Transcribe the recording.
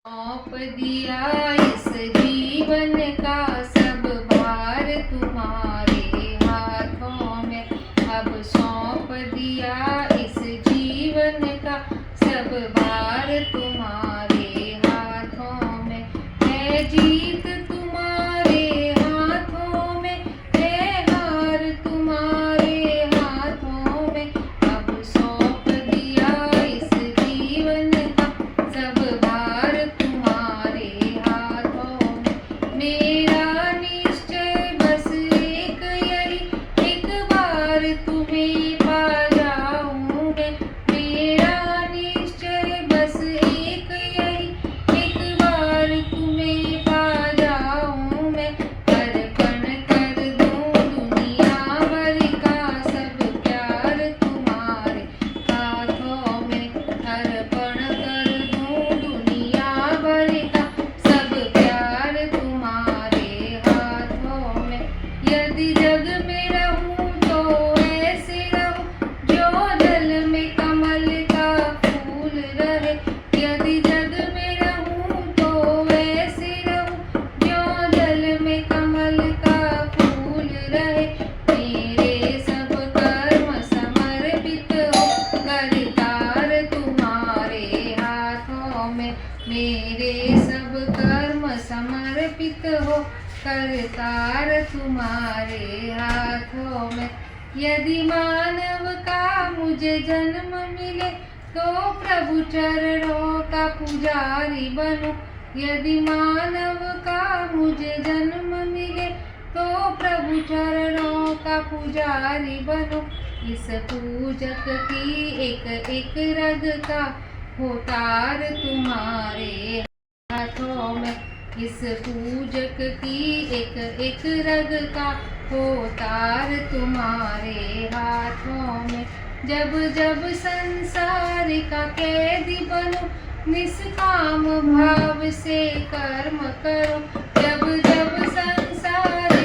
सौंप दिया इस जीवन का सब भार तुम्हारे हाथों में। अब सौंप दिया इस जीवन का सब भार तुम्हारे हाथों में। है जीत तुम्हारे हाथों में, है हार तुम्हारे हाथों में। अब सौंप दिया इस जीवन का सब भार तुम्हारे हाथों में। मेरा निश्चय बस एक यही, एक बार तुम्हें पा जाऊं मैं। मेरा निश्चय बस एक यही, एक बार तुम्हें पा जाऊं मैं। अर्पण कर दूं दुनिया भर का सब प्यार तुम्हारे हाथों में। अर्पण कर दूं दुनिया भर का सब प्यार तुम्हारे हाथों में। यदि जग में रहूं तो ऐसे रहूं जो जल में कमल का फूल रहे। यदि जग में रहूं तो ऐसे रहूं जो जल में कमल का फूल रहे। मेरे सब कर्म समर्पित हो करतार तुम्हारे हाथों में। मेरे सब कर्म समर्पित हो करतार तुम्हारे हाथों में। यदि मानव का मुझे जन्म मिले तो प्रभु चरणों का पुजारी बनूं। यदि मानव का मुझे जन्म मिले तो प्रभु चरणों का पुजारी बनूं। इस पूजक की एक एक रग का होतार तुम्हारे हाथों में। इस पूजक की एक एक रग का होतार तुम्हारे हाथों में। जब जब संसार का कैदी बनो, निष्काम भाव से कर्म करो। जब जब संसार